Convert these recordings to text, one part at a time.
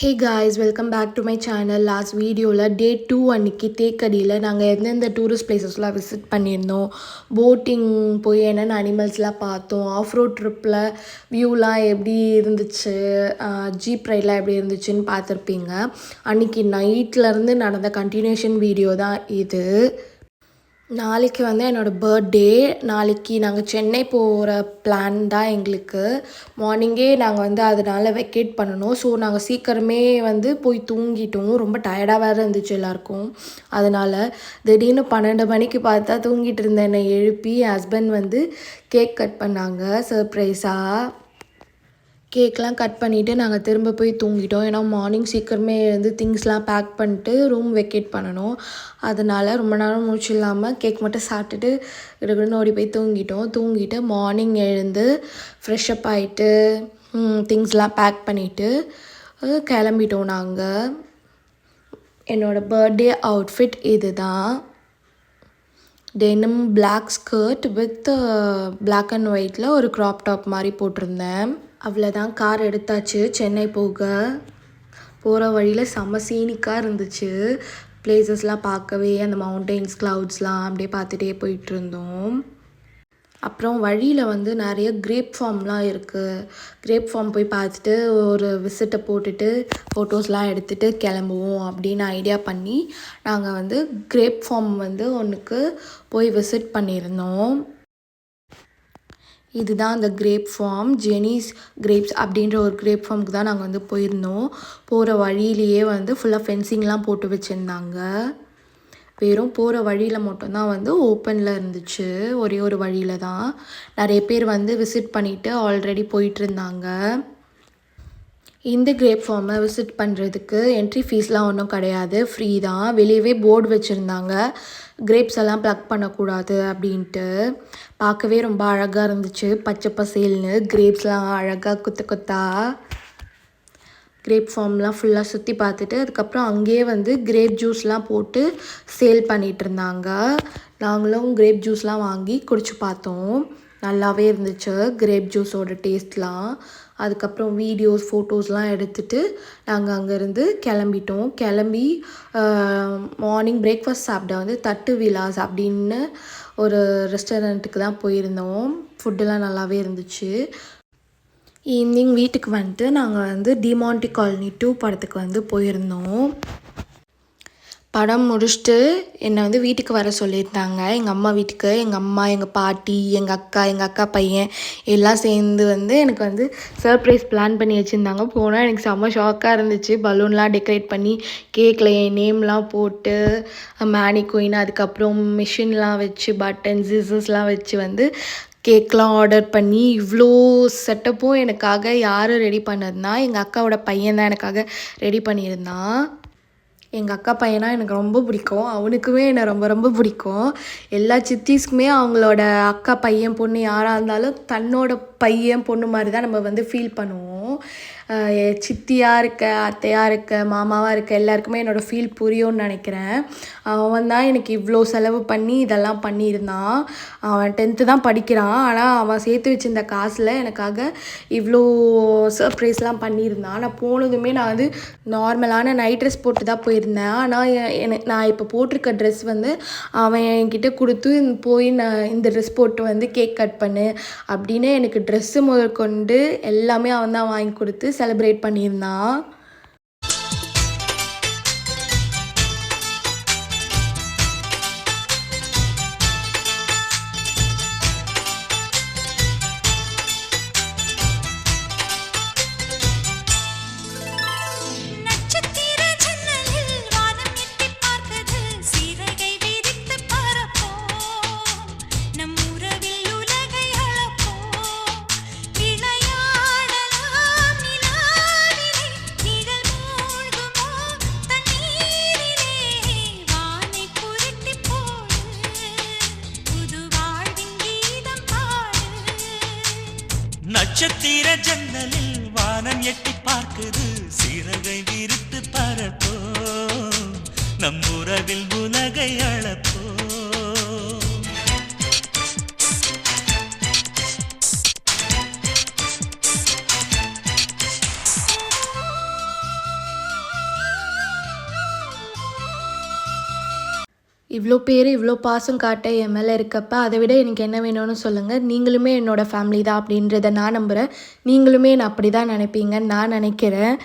Hey guys, welcome back to my channel. Last video day 2 அன்னைக்கு தேக்கடியில் நாங்கள் எந்தெந்த tourist பிளேசஸ்லாம் visit பண்ணியிருந்தோம், போட்டிங் போய் என்னென்ன அனிமல்ஸ்லாம் பார்த்தோம், ஆஃப் ரோட் ட்ரிப்பில் வியூலாம் எப்படி இருந்துச்சு, ஜீப் ரைட்லாம் எப்படி இருந்துச்சுன்னு பார்த்துருப்பீங்க. அன்றைக்கி நைட்லேருந்து நடந்த கண்டினியூஷன் வீடியோ தான் இது. நாளைக்கு என்னோடய பர்த்டே. நாளைக்கு நாங்கள் சென்னை போகிற பிளான் தான் எங்களுக்கு. மார்னிங்கே நாங்கள் அதனால் வெக்கேட் பண்ணணும். ஸோ நாங்கள் சீக்கிரமே போய் தூங்கிட்டோம். ரொம்ப டயர்டாக வேறு இருந்துச்சு எல்லாருக்கும். அதனால் திடீர்னு 12 மணிக்கு பார்த்தா தூங்கிட்டு இருந்த என்னை எழுப்பி என் ஹஸ்பண்ட் கேக் கட் பண்ணாங்க சர்ப்ரைஸாக. கேக்லாம் கட் பண்ணிவிட்டு நாங்கள் திரும்ப போய் தூங்கிட்டோம். ஏன்னா மார்னிங் சீக்கிரமே திங்ஸ்லாம் பேக் பண்ணிட்டு ரூம் வெக்கேட் பண்ணணும். அதனால் ரொம்ப நேரம் மூச்சு இல்லாமல் கேக் மட்டும் சாப்பிட்டுட்டு கிடக்குன்னு ஓடி போய் தூங்கிட்டு மார்னிங் எழுந்து ஃப்ரெஷ்அப் ஆகிட்டு திங்ஸ்லாம் பேக் பண்ணிவிட்டு கிளம்பிட்டோம் நாங்கள். என்னோடய பர்த்டே அவுட்ஃபிட் இது தான். Denim black skirt with black and ஒயிட்டில் ஒரு க்ராப் டாப் மாதிரி போட்டிருந்தேன். அவ்வளோதான், கார் எடுத்தாச்சு. சென்னை போகிற வழியில் செம்ம சீனிக்காக இருந்துச்சு. பிளேசஸ்லாம் பார்க்கவே அந்த மவுண்டெயின்ஸ் க்ளவுட்ஸ்லாம் அப்படியே பார்த்துட்டே போயிட்டுருந்தோம். அப்புறம் வழியில் நிறைய கிரேப் ஃபார்ம்லாம் இருக்குது. கிரேப் ஃபார்ம் போய் பார்த்துட்டு ஒரு விசிட்டை போட்டுட்டு ஃபோட்டோஸ்லாம் எடுத்துகிட்டு கிளம்புவோம் அப்படின்னு ஐடியா பண்ணி நாங்கள் கிரேப் ஃபார்ம் ஒன்றுக்கு போய் விசிட் பண்ணியிருந்தோம். இதுதான் அந்த கிரேப் ஃபார்ம். ஜெனிஸ் கிரேப்ஸ் அப்படின்ற ஒரு கிரேப் ஃபார்முக்கு தான் நாங்கள் போயிருந்தோம். போகிற வழியிலேயே ஃபுல்லாக ஃபென்சிங்லாம் போட்டு வச்சுருந்தாங்க. வெறும் போகிற வழியில் மட்டும்தான் ஓப்பனில் இருந்துச்சு. ஒரே ஒரு வழியில் தான். நிறைய பேர் விசிட் பண்ணிவிட்டு ஆல்ரெடி போயிட்டுருந்தாங்க. இந்த கிரேப் ஃபார்மை விசிட் பண்ணுறதுக்கு என்ட்ரி ஃபீஸ்லாம் ஒன்றும் கிடையாது, ஃப்ரீ தான். வெளியவே போர்டு வச்சுருந்தாங்க, கிரேப்ஸ் எல்லாம் ப்ளக் பண்ணக்கூடாது அப்படின்ட்டு. பார்க்கவே ரொம்ப அழகாக இருந்துச்சு, பச்சை பசேல்னு கிரேப்ஸ்லாம் அழகாக கொத்தா. கிரேப் ஃபார்ம்லாம் ஃபுல்லாக சுற்றி பார்த்துட்டு அதுக்கப்புறம் அங்கேயே கிரேப் ஜூஸ்லாம் போட்டு சேல் பண்ணிகிட்டு இருந்தாங்க. நாங்களும் கிரேப் ஜூஸ்லாம் வாங்கி குடிச்சு பார்த்தோம். நல்லாவே இருந்துச்சு கிரேப் ஜூஸோட டேஸ்ட்லாம். அதுக்கப்புறம் வீடியோஸ் ஃபோட்டோஸ்லாம் எடுத்துகிட்டு நாங்கள் அங்கேருந்து கிளம்பி மார்னிங் பிரேக்ஃபாஸ்ட் சாப்பிட தட்டு விலாஸ் அப்படின்னு ஒரு ரெஸ்டாரண்ட்டுக்கு தான் போயிருந்தோம். ஃபுட்டெல்லாம் நல்லாவே இருந்துச்சு. ஈவினிங் வீட்டுக்கு நாங்கள் டிமாண்டி காலனி 2 படத்துக்கு போயிருந்தோம். படம் முடிச்சுட்டு என்னை வீட்டுக்கு வர சொல்லியிருந்தாங்க. எங்கள் அம்மா வீட்டுக்கு எங்கள் அம்மா, எங்கள் பாட்டி, எங்கள் அக்கா பையன் எல்லாம் சேர்ந்து எனக்கு சர்ப்ரைஸ் பிளான் பண்ணி வச்சுருந்தாங்க. போனால் எனக்கு செம்ம ஷாக்காக இருந்துச்சு. பலூன்லாம் டெக்கரேட் பண்ணி கேக்கில் என் நேம்லாம் போட்டு மேனிகுயின் அதுக்கப்புறம் மிஷின்லாம் வச்சு பட்டன் ஜிசஸ்லாம் வச்சு கேக்லாம் ஆர்டர் பண்ணி இவ்வளோ செட்டப்பும் எனக்காக யார் ரெடி பண்ணதுன்னா எங்கள் அக்காவோட பையன் தான் எனக்காக ரெடி பண்ணியிருந்தான். எங்கள் அக்கா பையனா எனக்கு ரொம்ப பிடிக்கும், அவனுக்குமே என்னை ரொம்ப ரொம்ப பிடிக்கும். எல்லா சித்திஸ்க்குமே அவங்களோட அக்கா பையன் பொண்ணு யாராக இருந்தாலும் தன்னோட பையன் பொண்ணு மாதிரி தான் நம்ம ஃபீல் பண்ணுவோம். சித்தியாக இருக்க, அத்தையாக இருக்க, மாமாவாக இருக்க எல்லாருக்குமே என்னோடய ஃபீல் புரியும்னு நினைக்கிறேன். அவன் தான் எனக்கு இவ்வளோ செலவு பண்ணி இதெல்லாம் பண்ணியிருந்தான். அவன் 10th தான் படிக்கிறான். ஆனால் அவன் சேர்த்து வச்சிருந்த காசில் எனக்காக இவ்வளோ சர்ப்ரைஸ்லாம் பண்ணியிருந்தான். நான் போனதுமே நான் நார்மலான நைட் ட்ரெஸ் போட்டு தான் போயிருந்தேன். ஆனால் நான் இப்போ போட்டிருக்க ட்ரெஸ் அவன் என்கிட்ட கொடுத்து போய் நான் இந்த ட்ரெஸ் போட்டு கேக் கட் பண்ணு அப்படின்னு எனக்கு ட்ரெஸ்ஸு முதற்கொண்டு எல்லாமே அவன் தான் வாங்கி கொடுத்து செலிப்ரேட் பண்ணியிருந்தான். நட்சத்திர ஜன்னலில் வானம் எட்டி பார்க்குது, சிறகை விரித்து பறப்போ, நம் உறவில் உலகை அளப்போ. இவ்வளோ பேர் இவ்வளோ பாசம் காட்ட என் மேலே இருக்கப்ப அதை விட எனக்கு என்ன வேணும்னு சொல்லுங்கள். நீங்களுமே என்னோடய ஃபேமிலி தான் அப்படின்றத நான் நம்புகிறேன். நீங்களுமே நான் அப்படி தான் நினைப்பீங்கன்னு நான் நினைக்கிறேன்.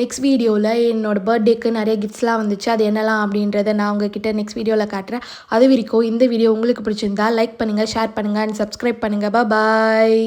நெக்ஸ்ட் வீடியோவில் என்னோடய பர்த்டேக்கு நிறைய கிஃப்ட்ஸ்லாம் வந்துச்சு. அது என்னலாம் அப்படின்றத நான் உங்ககிட்ட நெக்ஸ்ட் வீடியோவில் காட்டுறேன். அது வரைக்கும் இந்த வீடியோ உங்களுக்கு பிடிச்சிருந்தா லைக் பண்ணுங்கள், ஷேர் பண்ணுங்கள் அண்ட் சப்ஸ்கிரைப் பண்ணுங்கள். பாய்.